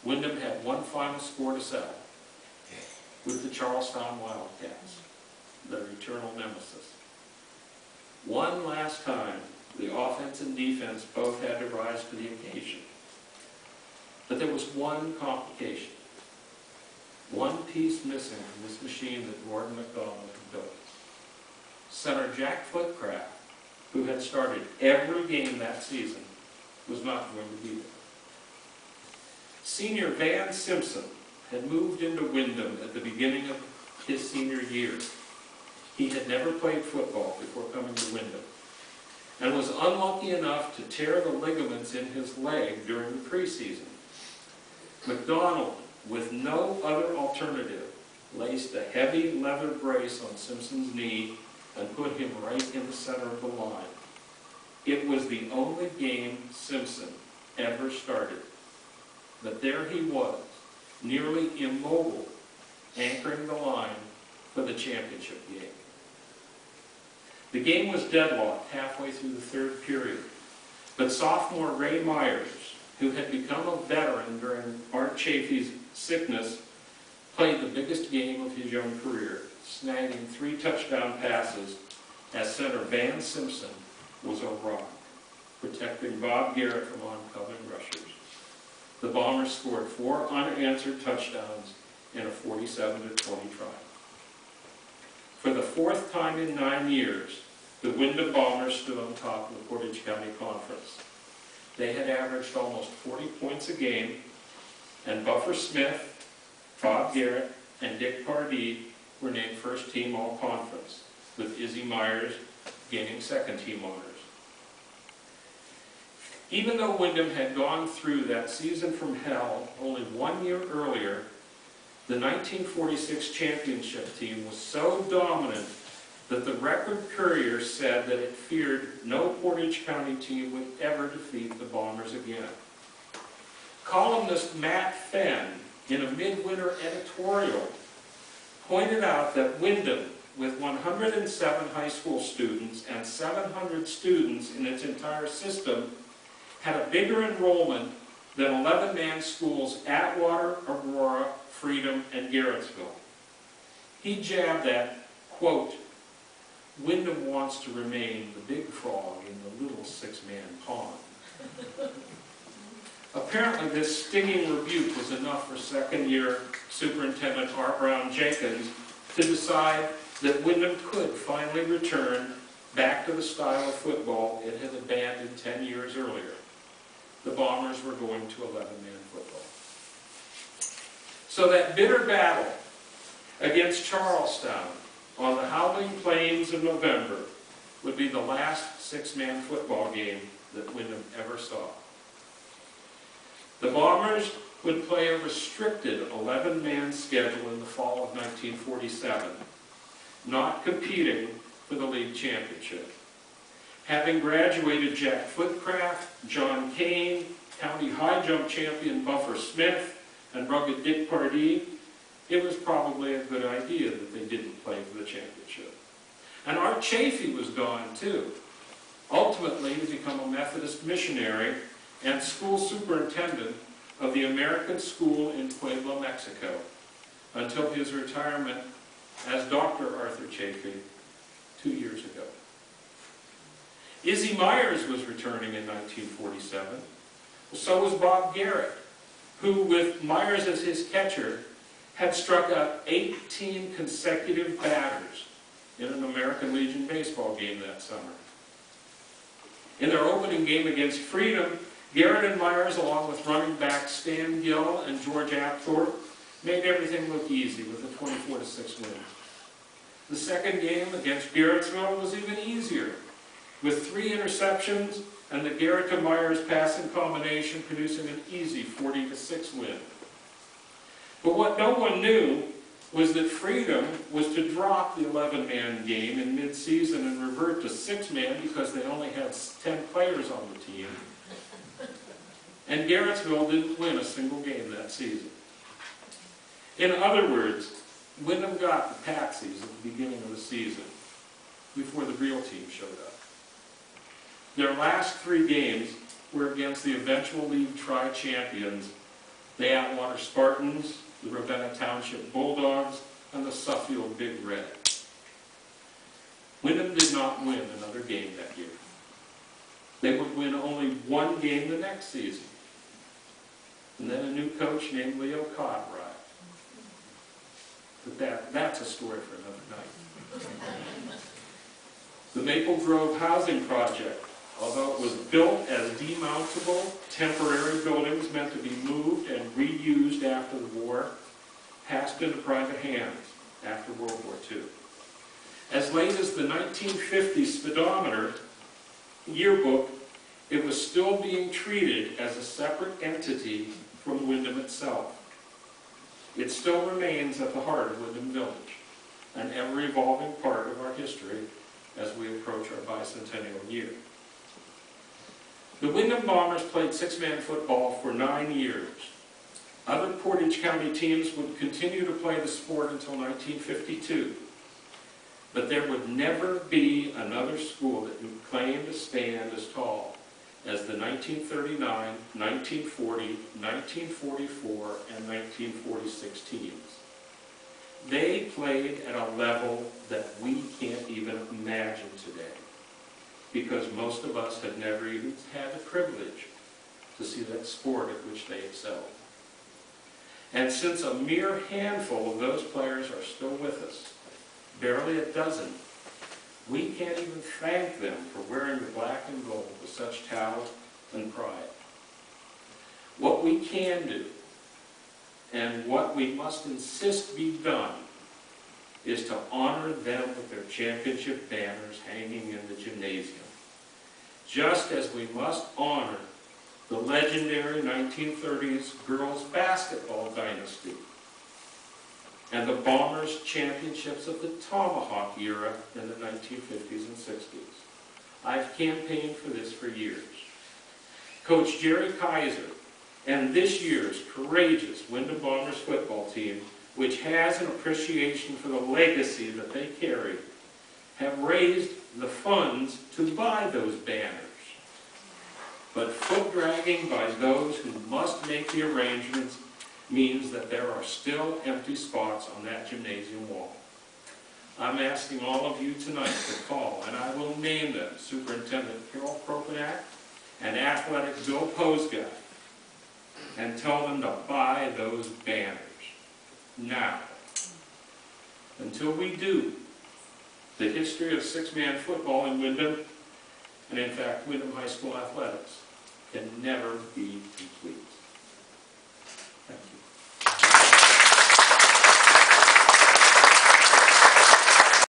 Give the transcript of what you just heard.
Windham had one final score to settle with the Charlestown Wildcats, their eternal nemesis. One last time, the offense and defense both had to rise to the occasion. But there was one complication, one piece missing from this machine that Gordon MacDonald had built. Center Jack Footcraft, who had started every game that season, was not going to be there. Senior Van Simpson had moved into Windham at the beginning of his senior year. He had never played football before coming to Windham, and was unlucky enough to tear the ligaments in his leg during the preseason. MacDonald, with no other alternative, laced a heavy leather brace on Simpson's knee and put him right in the center of the line. It was the only game Simpson ever started. But there he was, nearly immobile, anchoring the line for the championship game. The game was deadlocked halfway through the third period, but sophomore Ray Myers, who had become a veteran during Art Chafee's sickness, played the biggest game of his young career, snagging 3 touchdown passes as center Van Simpson was a rock, protecting Bob Garrett from oncoming rushers. The Bombers scored 4 unanswered touchdowns in a 47-20 triumph. For the 4th time in 9 years, the Windham Bombers stood on top of the Portage County Conference. They had averaged almost 40 points a game, and Buffer Smith, Bob Garrett, and Dick Pardee were named first team all-conference, with Izzy Myers gaining second team honors. Even though Windham had gone through that season from hell only 1 year earlier, the 1946 championship team was so dominant that the Record Courier said that it feared no Portage County team would ever defeat the Bombers again. Columnist Matt Fenn, in a midwinter editorial, pointed out that Windham, with 107 high school students and 700 students in its entire system, had a bigger enrollment than 11-man schools Atwater, Aurora, Freedom, and Garrettsville. He jabbed at, quote, "Windham wants to remain the big frog in the little 6-man pond." Apparently this stinging rebuke was enough for second-year Superintendent Art Brown Jenkins to decide that Windham could finally return back to the style of football it had abandoned 10 years earlier. The Bombers were going to 11-man football. So that bitter battle against Charlestown on the howling plains of November would be the last 6-man football game that Windham ever saw. The Bombers would play a restricted 11-man schedule in the fall of 1947, not competing for the league championship. Having graduated Jack Footcraft, John Kane, county high jump champion Buffer Smith, and rugged Dick Pardee, it was probably a good idea that they didn't play for the championship. And Art Chafee was gone too, ultimately to become a Methodist missionary and school superintendent of the American School in Puebla, Mexico, until his retirement as Dr. Arthur Chafee 2 years ago. Izzy Myers was returning in 1947. So was Bob Garrett, who, with Myers as his catcher, had struck out 18 consecutive batters in an American Legion baseball game that summer. In their opening game against Freedom, Garrett and Myers, along with running backs Stan Gill and George Apthorpe, made everything look easy with a 24-6 win. The second game against Garrettsville was even easier, with 3 interceptions and the Garrett to Myers passing combination producing an easy 40-6 win. But what no one knew was that Freedom was to drop the 11-man game in mid-season and revert to 6-man because they only had 10 players on the team. And Garrettsville didn't win a single game that season. In other words, Windham got the patsies at the beginning of the season before the real team showed up. Their last 3 games were against the eventual league tri-champions the Atwater Spartans, the Ravenna Township Bulldogs, and the Suffield Big Red. Windham did not win another game that year. They would win only one game the next season. And then a new coach named Leo Cott arrived. But that's a story for another night. The Maple Grove Housing Project, although it was built as demountable, temporary buildings meant to be moved and reused after the war, passed into private hands after World War II. As late as the 1950 speedometer yearbook, it was still being treated as a separate entity from Windham itself. It still remains at the heart of Windham Village, an ever-evolving part of our history as we approach our bicentennial year. The Windham Bombers played six-man football for 9 years. Other Portage County teams would continue to play the sport until 1952. But there would never be another school that would claim to stand as tall as the 1939, 1940, 1944, and 1946 teams. They played at a level that we can't even imagine today, because most of us have never even had the privilege to see that sport at which they excelled. And since a mere handful of those players are still with us, barely a dozen, we can't even thank them for wearing the black and gold with such talent and pride. What we can do, and what we must insist be done, is to honor them with their championship banners hanging in the gymnasium, just as we must honor the legendary 1930s girls basketball dynasty and the Bombers' championships of the Tomahawk era in the 1950s and 60s. I've campaigned for this for years. Coach Jerry Kaiser and this year's courageous Windham Bombers football team, which has an appreciation for the legacy that they carry, have raised the funds to buy those banners. But foot dragging by those who must make the arrangements means that there are still empty spots on that gymnasium wall. I'm asking all of you tonight to call, and I will name them, Superintendent Carol Propanak and Athletic Bill Posguy, and tell them to buy those banners now. Until we do, the history of six-man football in Windham, and in fact Windham High School athletics, can never be complete.